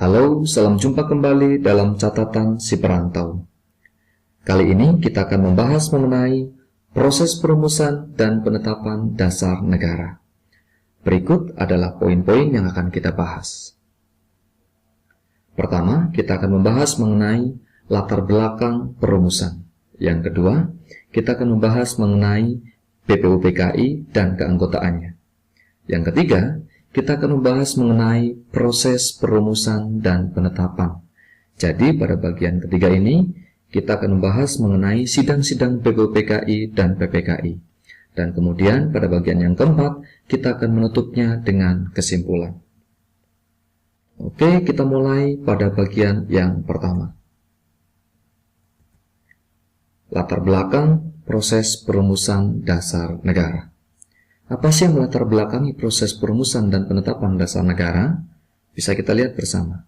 Halo, salam jumpa kembali dalam catatan si perantau. Kali ini kita akan membahas mengenai proses perumusan dan penetapan dasar negara. Berikut adalah poin-poin yang akan kita bahas. Pertama, kita akan membahas mengenai latar belakang perumusan. Yang kedua, kita akan membahas mengenai BPUPKI dan keanggotaannya. Yang ketiga, kita akan membahas mengenai proses perumusan dan penetapan. Jadi pada bagian ketiga ini, kita akan membahas mengenai sidang-sidang BPUPKI dan PPKI. Dan kemudian pada bagian yang keempat, kita akan menutupnya dengan kesimpulan. Oke, kita mulai pada bagian yang pertama. Latar belakang proses perumusan dasar negara. Apa sih yang melatar belakangi proses perumusan dan penetapan dasar negara? Bisa kita lihat bersama.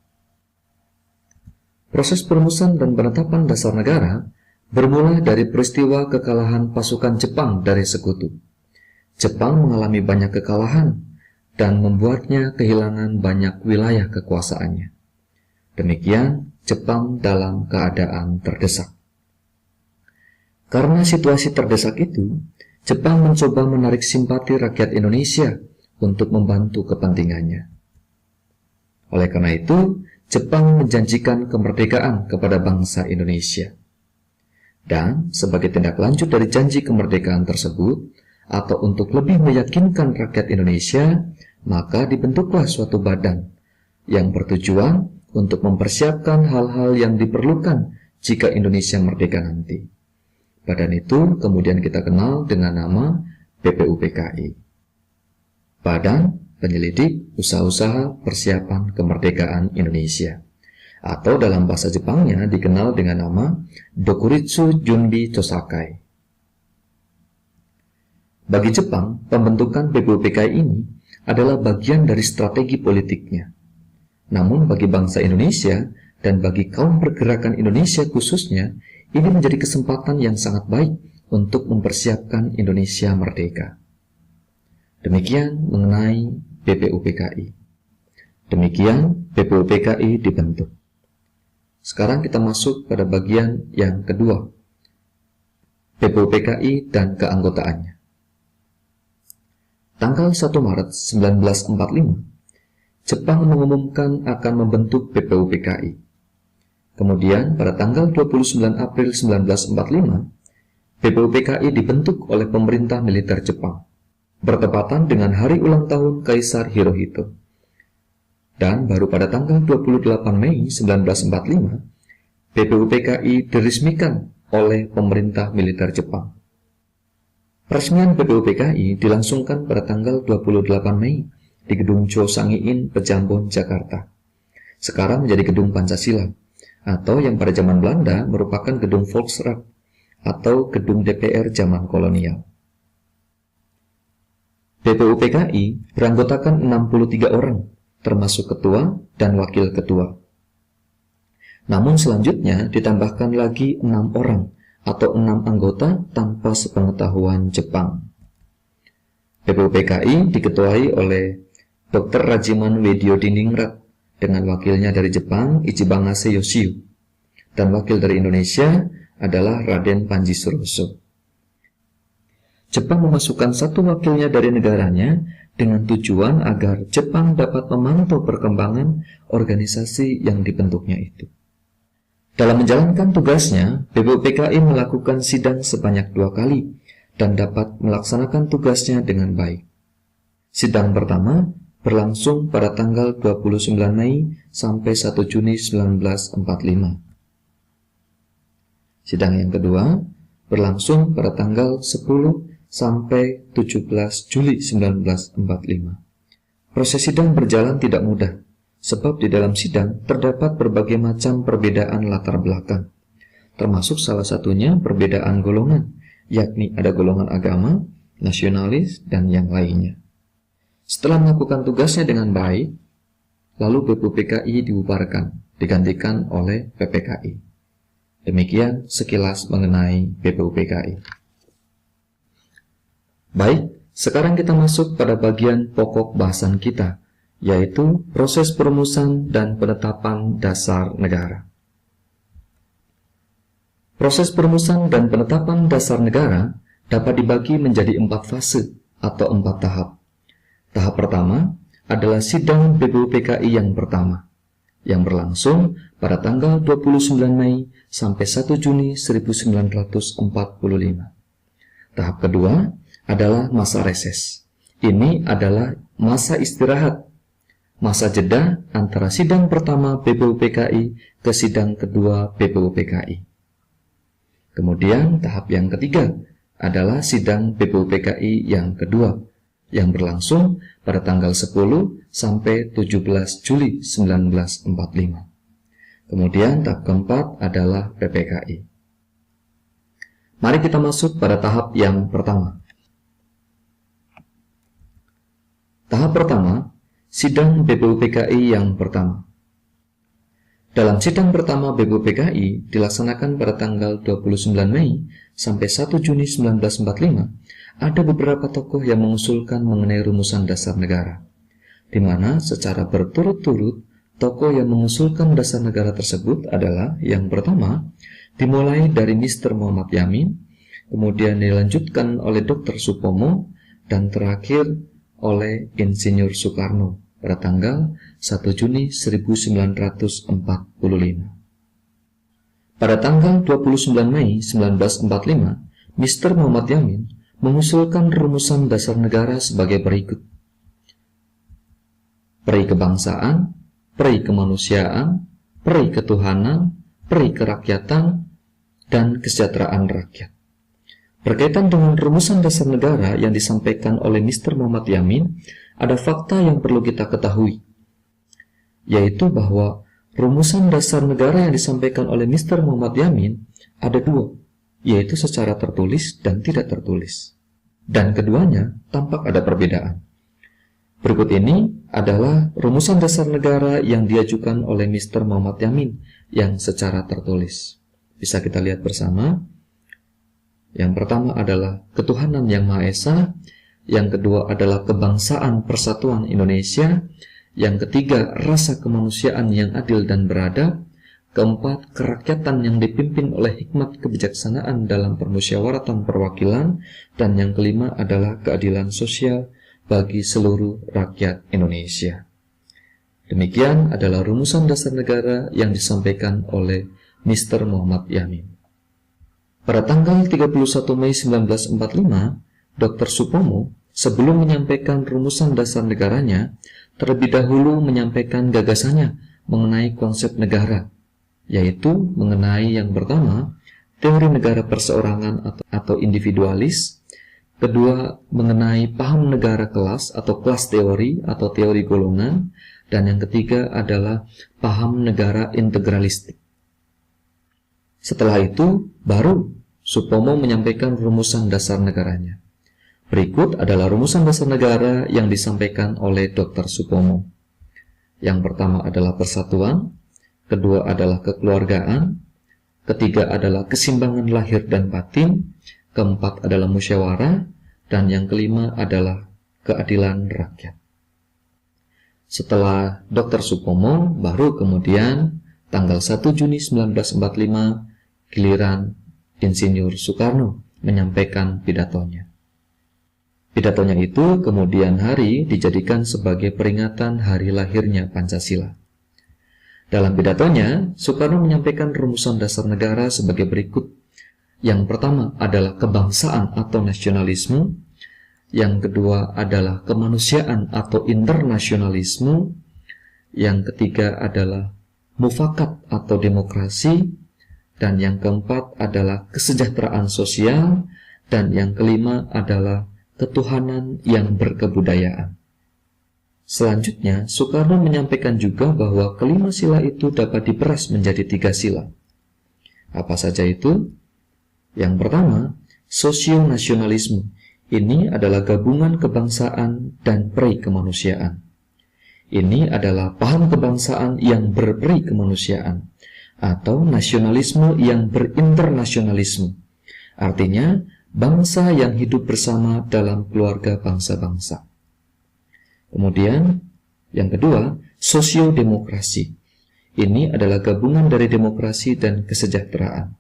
Proses perumusan dan penetapan dasar negara bermula dari peristiwa kekalahan pasukan Jepang dari Sekutu. Jepang mengalami banyak kekalahan dan membuatnya kehilangan banyak wilayah kekuasaannya. Demikian, Jepang dalam keadaan terdesak. Karena situasi terdesak itu, Jepang mencoba menarik simpati rakyat Indonesia untuk membantu kepentingannya. Oleh karena itu, Jepang menjanjikan kemerdekaan kepada bangsa Indonesia. Dan sebagai tindak lanjut dari janji kemerdekaan tersebut, atau untuk lebih meyakinkan rakyat Indonesia, maka dibentuklah suatu badan yang bertujuan untuk mempersiapkan hal-hal yang diperlukan jika Indonesia merdeka nanti. Badan itu kemudian kita kenal dengan nama BPUPKI. Badan Penyelidik Usaha-usaha Persiapan Kemerdekaan Indonesia. Atau dalam bahasa Jepangnya dikenal dengan nama Dokuritsu Junbi Chosakai. Bagi Jepang, pembentukan BPUPKI ini adalah bagian dari strategi politiknya. Namun bagi bangsa Indonesia dan bagi kaum pergerakan Indonesia khususnya, ini menjadi kesempatan yang sangat baik untuk mempersiapkan Indonesia merdeka. Demikian mengenai BPUPKI. Demikian BPUPKI dibentuk. Sekarang kita masuk pada bagian yang kedua, BPUPKI dan keanggotaannya. Tanggal 1 Maret 1945, Jepang mengumumkan akan membentuk BPUPKI. Kemudian pada tanggal 29 April 1945, BPUPKI dibentuk oleh pemerintah militer Jepang, bertepatan dengan hari ulang tahun Kaisar Hirohito. Dan baru pada tanggal 28 Mei 1945, BPUPKI diresmikan oleh pemerintah militer Jepang. Peresmian BPUPKI dilangsungkan pada tanggal 28 Mei di Gedung Chosangiin, Pejambon, Jakarta. Sekarang menjadi Gedung Pancasila, atau yang pada zaman Belanda merupakan Gedung Volksraad atau Gedung DPR zaman kolonial. BPUPKI beranggotakan 63 orang, termasuk ketua dan wakil ketua. Namun selanjutnya ditambahkan lagi 6 orang atau 6 anggota tanpa sepengetahuan Jepang. BPUPKI diketuai oleh Dr. Rajiman Wedyodiningrat dengan wakilnya dari Jepang, Ichibangase Yoshio, dan wakil dari Indonesia adalah Raden Panji Suroso. Jepang memasukkan satu wakilnya dari negaranya dengan tujuan agar Jepang dapat memantau perkembangan organisasi yang dibentuknya itu. Dalam menjalankan tugasnya, BPUPKI melakukan sidang sebanyak 2 kali dan dapat melaksanakan tugasnya dengan baik. Sidang pertama berlangsung pada tanggal 29 Mei sampai 1 Juni 1945. Sidang yang kedua berlangsung pada tanggal 10 sampai 17 Juli 1945. Proses sidang berjalan tidak mudah, sebab di dalam sidang terdapat berbagai macam perbedaan latar belakang, termasuk salah satunya perbedaan golongan, yakni ada golongan agama, nasionalis, dan yang lainnya. Setelah melakukan tugasnya dengan baik, lalu BPUPKI dibubarkan, digantikan oleh PPKI. Demikian sekilas mengenai BPUPKI. Baik, sekarang kita masuk pada bagian pokok bahasan kita, yaitu proses perumusan dan penetapan dasar negara. Proses perumusan dan penetapan dasar negara dapat dibagi menjadi 4 fase atau 4 tahap. Tahap pertama adalah sidang BPUPKI yang pertama, yang berlangsung pada tanggal 29 Mei sampai 1 Juni 1945. Tahap kedua adalah masa reses. Ini adalah masa istirahat, masa jeda antara sidang pertama BPUPKI ke sidang kedua BPUPKI. Kemudian tahap yang ketiga adalah sidang BPUPKI yang kedua, yang berlangsung pada tanggal 10 sampai 17 Juli 1945. Kemudian tahap keempat adalah PPKI. Mari kita masuk pada tahap yang pertama. Tahap pertama, sidang BPUPKI yang pertama. Dalam sidang pertama BPUPKI dilaksanakan pada tanggal 29 Mei sampai 1 Juni 1945, ada beberapa tokoh yang mengusulkan mengenai rumusan dasar negara, di mana secara berturut-turut tokoh yang mengusulkan dasar negara tersebut adalah yang pertama dimulai dari Mr. Muhammad Yamin, kemudian dilanjutkan oleh Dr. Supomo, dan terakhir oleh Insinyur Soekarno pada tanggal 1 Juni 1945. Pada tanggal 29 Mei 1945, Mr. Muhammad Yamin mengusulkan rumusan dasar negara sebagai berikut. Peri kebangsaan, peri kemanusiaan, peri ketuhanan, peri kerakyatan, dan kesejahteraan rakyat. Berkaitan dengan rumusan dasar negara yang disampaikan oleh Mr. Muhammad Yamin, ada fakta yang perlu kita ketahui, yaitu bahwa rumusan dasar negara yang disampaikan oleh Mr. Muhammad Yamin ada dua, yaitu secara tertulis dan tidak tertulis. Dan keduanya tampak ada perbedaan. Berikut ini adalah rumusan dasar negara yang diajukan oleh Mr. Muhammad Yamin yang secara tertulis. Bisa kita lihat bersama. Yang pertama adalah ketuhanan yang Maha Esa, yang kedua adalah kebangsaan persatuan Indonesia, yang ketiga rasa kemanusiaan yang adil dan beradab, keempat kerakyatan yang dipimpin oleh hikmat kebijaksanaan dalam permusyawaratan perwakilan, dan yang kelima adalah keadilan sosial bagi seluruh rakyat Indonesia. Demikian adalah rumusan dasar negara yang disampaikan oleh Mr. Muhammad Yamin. Pada tanggal 31 Mei 1945, Dr. Supomo sebelum menyampaikan rumusan dasar negaranya, terlebih dahulu menyampaikan gagasannya mengenai konsep negara, yaitu mengenai yang pertama, teori negara perseorangan atau individualis, kedua, mengenai paham negara kelas atau kelas teori atau teori golongan, dan yang ketiga adalah paham negara integralistik. Setelah itu, baru Supomo menyampaikan rumusan dasar negaranya. Berikut adalah rumusan dasar negara yang disampaikan oleh Dr. Supomo. Yang pertama adalah persatuan, kedua adalah kekeluargaan, ketiga adalah keseimbangan lahir dan batin, keempat adalah musyawarah, dan yang kelima adalah keadilan rakyat. Setelah Dr. Supomo, baru kemudian tanggal 1 Juni 1945, giliran Insinyur Soekarno menyampaikan pidatonya. Pidatonya itu kemudian hari dijadikan sebagai peringatan hari lahirnya Pancasila. Dalam pidatonya, Soekarno menyampaikan rumusan dasar negara sebagai berikut. Yang pertama adalah kebangsaan atau nasionalisme, yang kedua adalah kemanusiaan atau internasionalisme, yang ketiga adalah mufakat atau demokrasi, dan yang keempat adalah kesejahteraan sosial, dan yang kelima adalah ketuhanan yang berkebudayaan. Selanjutnya, Soekarno menyampaikan juga bahwa kelima sila itu dapat diperas menjadi 3 sila. Apa saja itu? Yang pertama, sosionasionalisme. Ini adalah gabungan kebangsaan dan peri kemanusiaan. Ini adalah paham kebangsaan yang berperi kemanusiaan, atau nasionalisme yang berinternasionalisme. Artinya, bangsa yang hidup bersama dalam keluarga bangsa-bangsa. Kemudian, Yang kedua, sosiodemokrasi. Ini adalah gabungan dari demokrasi dan kesejahteraan.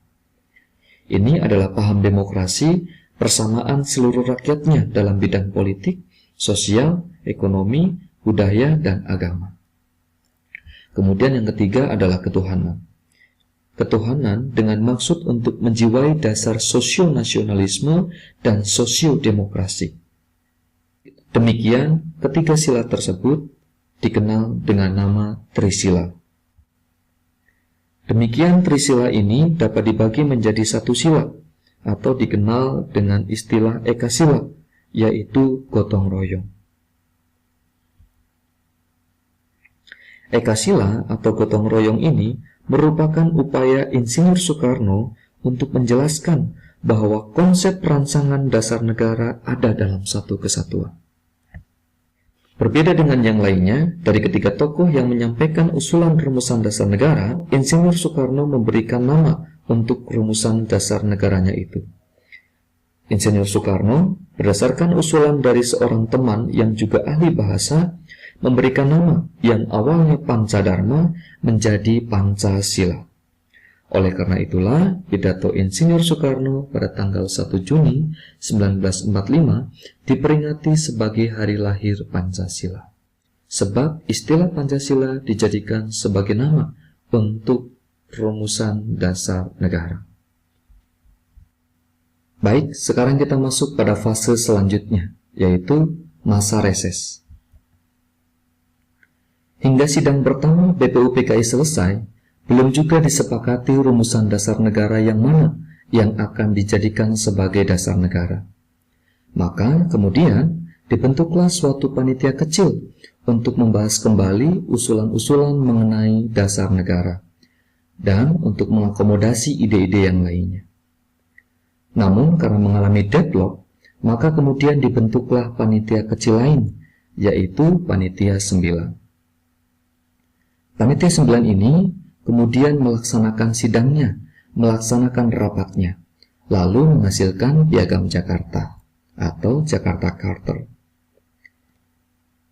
Ini adalah paham demokrasi, persamaan seluruh rakyatnya dalam bidang politik, sosial, ekonomi, budaya, dan agama. Kemudian yang ketiga adalah ketuhanan. Ketuhanan dengan maksud untuk menjiwai dasar sosionasionalisme dan sosiodemokrasi. Demikian, ketiga sila tersebut dikenal dengan nama Trisila. Demikian Trisila ini dapat dibagi menjadi satu sila, atau dikenal dengan istilah Ekasila, yaitu gotong royong. Ekasila atau gotong royong ini merupakan upaya Insinyur Soekarno untuk menjelaskan bahwa konsep rancangan dasar negara ada dalam satu kesatuan. Berbeda dengan yang lainnya, dari ketiga tokoh yang menyampaikan usulan rumusan dasar negara, Insinyur Soekarno memberikan nama untuk rumusan dasar negaranya itu. Insinyur Soekarno, berdasarkan usulan dari seorang teman yang juga ahli bahasa, memberikan nama yang awalnya Pancadharma menjadi Pancasila. Oleh karena itulah, pidato Insinyur Soekarno pada tanggal 1 Juni 1945 diperingati sebagai hari lahir Pancasila. Sebab istilah Pancasila dijadikan sebagai nama untuk rumusan dasar negara. Baik, sekarang kita masuk pada fase selanjutnya, yaitu masa reses. Hingga sidang pertama BPUPKI selesai, belum juga disepakati rumusan dasar negara yang mana yang akan dijadikan sebagai dasar negara. Maka kemudian dibentuklah suatu panitia kecil untuk membahas kembali usulan-usulan mengenai dasar negara dan untuk mengakomodasi ide-ide yang lainnya. Namun karena mengalami deadlock, maka kemudian dibentuklah panitia kecil lain, yaitu Panitia 9. Panitia 9 ini kemudian melaksanakan sidangnya, melaksanakan rapatnya, lalu menghasilkan Piagam Jakarta atau Jakarta Charter.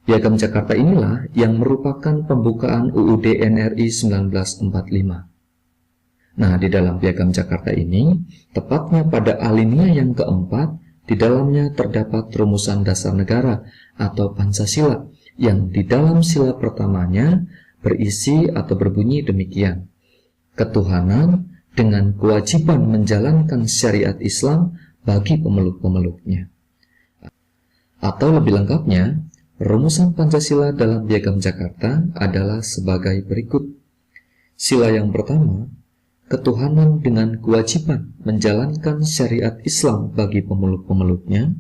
Piagam Jakarta inilah yang merupakan pembukaan UUD NRI 1945. Nah, di dalam Piagam Jakarta ini, tepatnya pada alinea yang keempat, di dalamnya terdapat rumusan dasar negara atau Pancasila yang di dalam sila pertamanya berisi atau berbunyi demikian: ketuhanan dengan kewajiban menjalankan syariat Islam bagi pemeluk-pemeluknya. Atau lebih lengkapnya, rumusan Pancasila dalam Piagam Jakarta adalah sebagai berikut. Sila yang pertama, ketuhanan dengan kewajiban menjalankan syariat Islam bagi pemeluk-pemeluknya.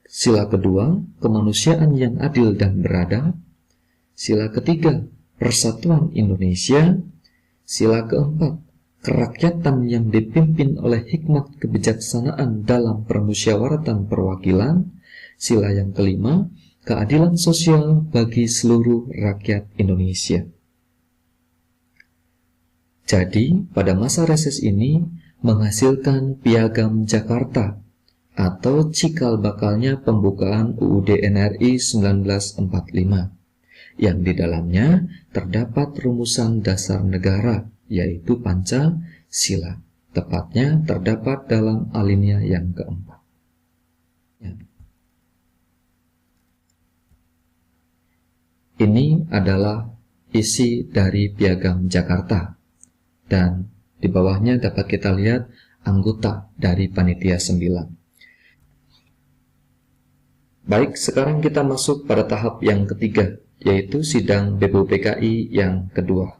Sila kedua, kemanusiaan yang adil dan beradab. Sila ketiga, persatuan Indonesia. Sila keempat, kerakyatan yang dipimpin oleh hikmat kebijaksanaan dalam permusyawaratan perwakilan. Sila yang kelima, keadilan sosial bagi seluruh rakyat Indonesia. Jadi, pada masa reses ini menghasilkan Piagam Jakarta atau cikal bakalnya pembukaan UUD NRI 1945. Yang di dalamnya terdapat rumusan dasar negara, yaitu Pancasila. Tepatnya terdapat dalam alinea yang keempat. Ini adalah isi dari Piagam Jakarta, dan di bawahnya dapat kita lihat anggota dari Panitia 9. Baik, sekarang kita masuk pada tahap yang ketiga, yaitu sidang BPUPKI yang kedua.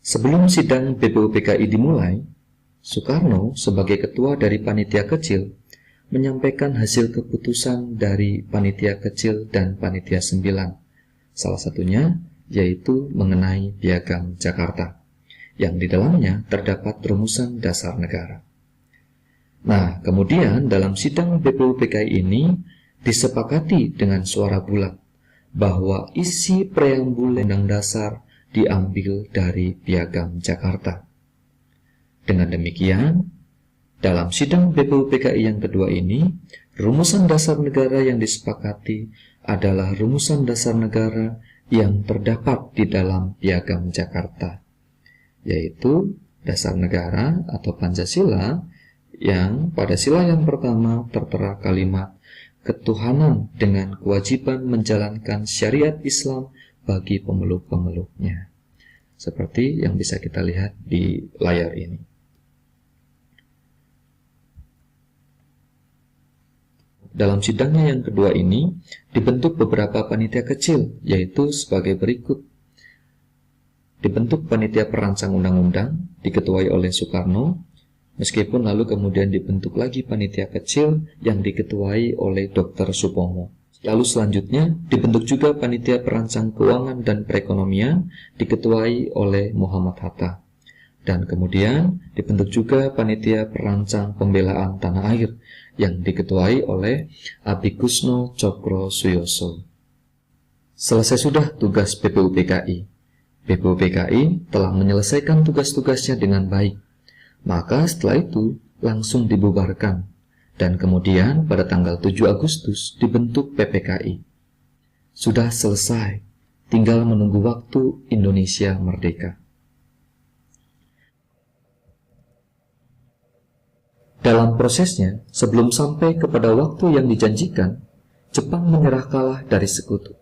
Sebelum sidang BPUPKI dimulai, Soekarno sebagai ketua dari panitia kecil menyampaikan hasil keputusan dari panitia kecil dan panitia 9. Salah satunya yaitu mengenai Piagam Jakarta, yang di dalamnya terdapat rumusan dasar negara. Nah, kemudian dalam sidang BPUPKI ini disepakati dengan suara bulat bahwa isi preambul Undang Dasar diambil dari Piagam Jakarta. Dengan demikian, dalam sidang BPUPKI yang kedua ini, rumusan dasar negara yang disepakati adalah rumusan dasar negara yang terdapat di dalam Piagam Jakarta, yaitu dasar negara atau Pancasila yang pada sila yang pertama tertera kalimat ketuhanan dengan kewajiban menjalankan syariat Islam bagi pemeluk-pemeluknya, seperti yang bisa kita lihat di layar ini. Dalam sidangnya yang kedua ini dibentuk beberapa panitia kecil, yaitu sebagai berikut. Dibentuk panitia perancang undang-undang, diketuai oleh Soekarno, meskipun lalu kemudian dibentuk lagi panitia kecil yang diketuai oleh Dr. Supomo. Lalu selanjutnya dibentuk juga panitia perancang keuangan dan perekonomian, diketuai oleh Muhammad Hatta. Dan kemudian dibentuk juga panitia perancang pembelaan tanah air yang diketuai oleh Abhikusno Cokro Suyoso. Selesai sudah tugas BPUPKI. BPUPKI telah menyelesaikan tugas-tugasnya dengan baik. Maka setelah itu langsung dibubarkan. Dan kemudian pada tanggal 7 Agustus dibentuk PPKI. Sudah selesai, tinggal menunggu waktu Indonesia merdeka. Dalam prosesnya, sebelum sampai kepada waktu yang dijanjikan, Jepang menyerah kalah dari sekutu.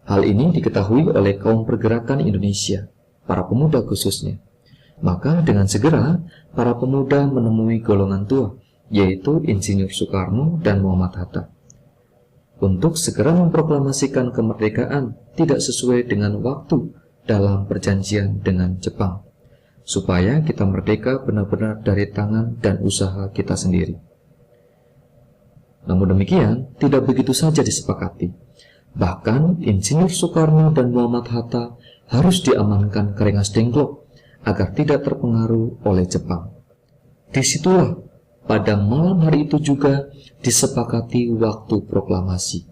Hal ini diketahui oleh kaum pergerakan Indonesia, para pemuda khususnya. Maka dengan segera, para pemuda menemui golongan tua, yaitu Insinyur Soekarno dan Muhammad Hatta, untuk segera memproklamasikan kemerdekaan tidak sesuai dengan waktu dalam perjanjian dengan Jepang, supaya kita merdeka benar-benar dari tangan dan usaha kita sendiri. Namun demikian, tidak begitu saja disepakati. Bahkan, Insinyur Soekarno dan Muhammad Hatta harus diamankan ke Rengas Dengklok agar tidak terpengaruh oleh Jepang. Disitulah, pada malam hari itu juga disepakati waktu proklamasi.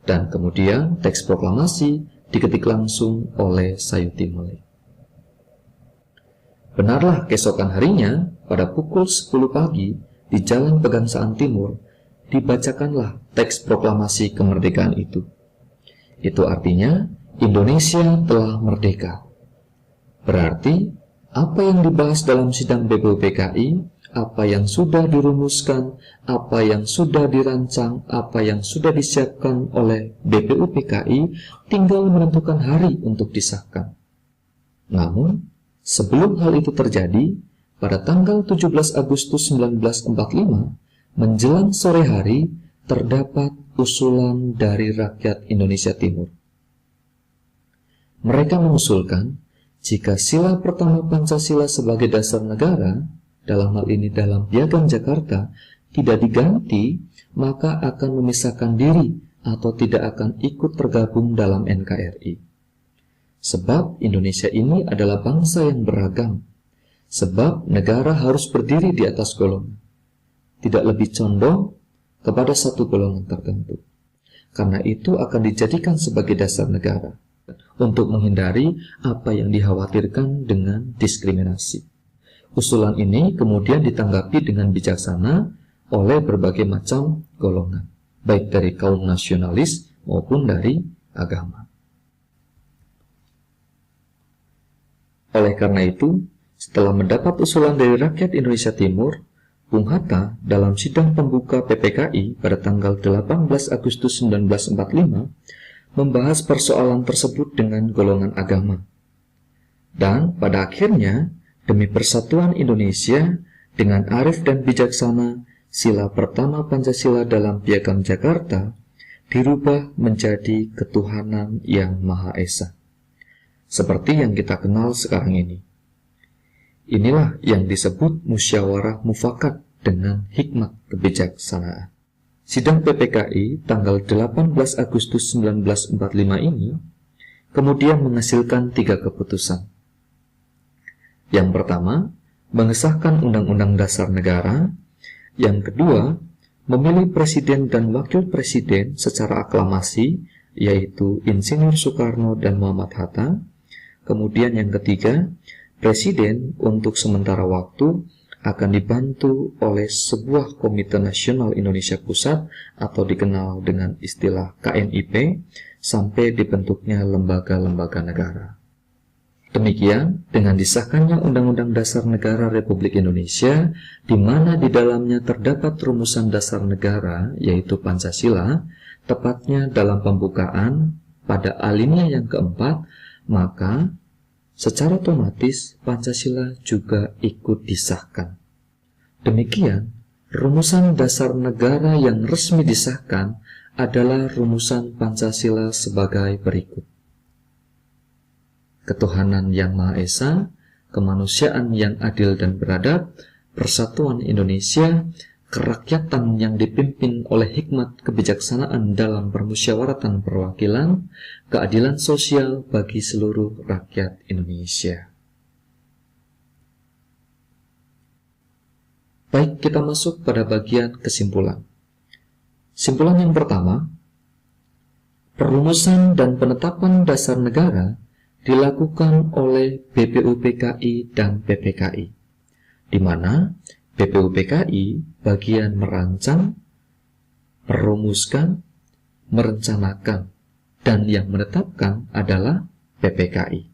Dan kemudian teks proklamasi diketik langsung oleh Sayuti Mele. Benarlah keesokan harinya, pada pukul 10 pagi, di Jalan Pegangsaan Timur, dibacakanlah teks proklamasi kemerdekaan itu. Itu artinya, Indonesia telah merdeka. Berarti, apa yang dibahas dalam sidang BPUPKI, apa yang sudah dirumuskan, apa yang sudah dirancang, apa yang sudah disiapkan oleh BPUPKI, tinggal menentukan hari untuk disahkan. Namun, sebelum hal itu terjadi, pada tanggal 17 Agustus 1945, menjelang sore hari, terdapat usulan dari rakyat Indonesia Timur. Mereka mengusulkan, jika sila pertama Pancasila sebagai dasar negara, dalam hal ini dalam Piagam Jakarta, tidak diganti, maka akan memisahkan diri atau tidak akan ikut tergabung dalam NKRI. Sebab Indonesia ini adalah bangsa yang beragam. Sebab negara harus berdiri di atas golongan, tidak lebih condong kepada satu golongan tertentu. Karena itu akan dijadikan sebagai dasar negara, untuk menghindari apa yang dikhawatirkan dengan diskriminasi. Usulan ini kemudian ditanggapi dengan bijaksana oleh berbagai macam golongan, baik dari kaum nasionalis maupun dari agama. Oleh karena itu, setelah mendapat usulan dari rakyat Indonesia Timur, Bung Hatta dalam sidang pembuka PPKI pada tanggal 18 Agustus 1945 membahas persoalan tersebut dengan golongan agama. Dan pada akhirnya, demi persatuan Indonesia, dengan arif dan bijaksana, sila pertama Pancasila dalam Piagam Jakarta dirubah menjadi ketuhanan yang Maha Esa, seperti yang kita kenal sekarang ini. Inilah yang disebut musyawarah mufakat dengan hikmat kebijaksanaan. Sidang PPKI tanggal 18 Agustus 1945 ini kemudian menghasilkan 3 keputusan. Yang pertama, mengesahkan Undang-Undang Dasar Negara. Yang kedua, memilih presiden dan wakil presiden secara aklamasi, yaitu Insinyur Soekarno dan Muhammad Hatta. Kemudian yang ketiga, presiden untuk sementara waktu akan dibantu oleh sebuah Komite Nasional Indonesia Pusat atau dikenal dengan istilah KNIP sampai dibentuknya lembaga-lembaga negara. Demikian, dengan disahkannya Undang-Undang Dasar Negara Republik Indonesia, di mana di dalamnya terdapat rumusan dasar negara, yaitu Pancasila, tepatnya dalam pembukaan pada alinea yang keempat, maka secara otomatis Pancasila juga ikut disahkan. Demikian, rumusan dasar negara yang resmi disahkan adalah rumusan Pancasila sebagai berikut. Ketuhanan yang Maha Esa, kemanusiaan yang adil dan beradab, persatuan Indonesia, kerakyatan yang dipimpin oleh hikmat kebijaksanaan dalam permusyawaratan perwakilan, keadilan sosial bagi seluruh rakyat Indonesia. Baik, kita masuk pada bagian kesimpulan. Simpulan yang pertama, perumusan dan penetapan dasar negara dilakukan oleh BPUPKI dan PPKI, di mana BPUPKI bagian merancang, merumuskan, merencanakan, dan yang menetapkan adalah PPKI.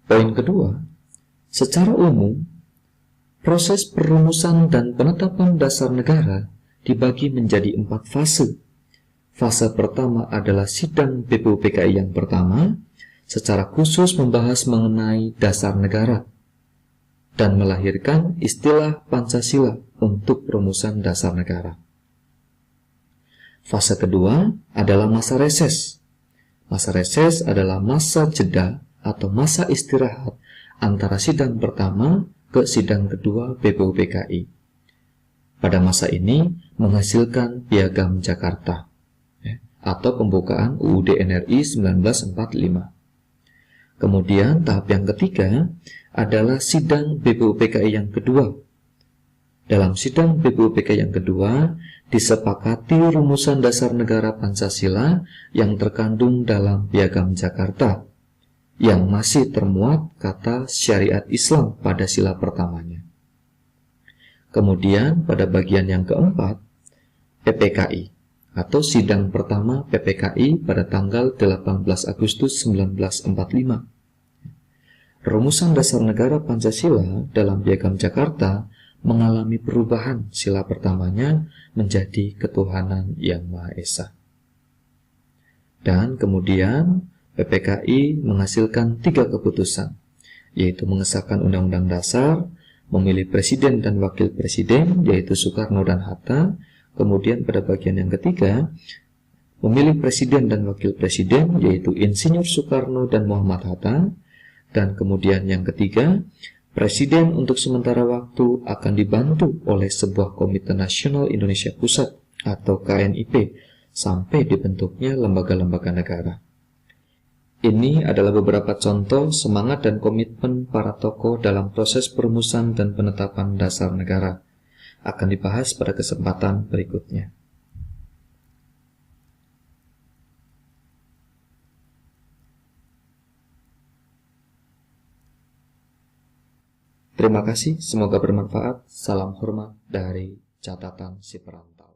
Poin kedua, secara umum, proses perumusan dan penetapan dasar negara dibagi menjadi 4 fase. Fase pertama adalah sidang BPUPKI yang pertama, secara khusus membahas mengenai dasar negara dan melahirkan istilah Pancasila untuk perumusan dasar negara. Fase kedua adalah masa reses. Masa reses adalah masa jeda atau masa istirahat antara sidang pertama ke sidang kedua BPUPKI. Pada masa ini menghasilkan Piagam Jakarta atau pembukaan UUD NRI 1945. Kemudian tahap yang ketiga adalah sidang BPUPKI yang kedua. Dalam sidang BPUPKI yang kedua, disepakati rumusan dasar negara Pancasila yang terkandung dalam Piagam Jakarta, yang masih termuat kata syariat Islam pada sila pertamanya. Kemudian pada bagian yang keempat, PPKI, atau sidang pertama PPKI pada tanggal 18 Agustus 1945. Rumusan dasar negara Pancasila dalam Piagam Jakarta mengalami perubahan sila pertamanya menjadi ketuhanan yang Maha Esa. Dan kemudian PPKI menghasilkan 3 keputusan, yaitu mengesahkan Undang-Undang Dasar, memilih Presiden dan Wakil Presiden, yaitu Soekarno dan Hatta. Kemudian pada bagian yang ketiga, memilih Presiden dan Wakil Presiden, yaitu Insinyur Soekarno dan Muhammad Hatta. Dan kemudian yang ketiga, Presiden untuk sementara waktu akan dibantu oleh sebuah Komite Nasional Indonesia Pusat atau KNIP sampai dibentuknya lembaga-lembaga negara. Ini adalah beberapa contoh semangat dan komitmen para tokoh dalam proses perumusan dan penetapan dasar negara. Akan dibahas pada kesempatan berikutnya. Terima kasih, semoga bermanfaat. Salam hormat dari Catatan Si Perantau.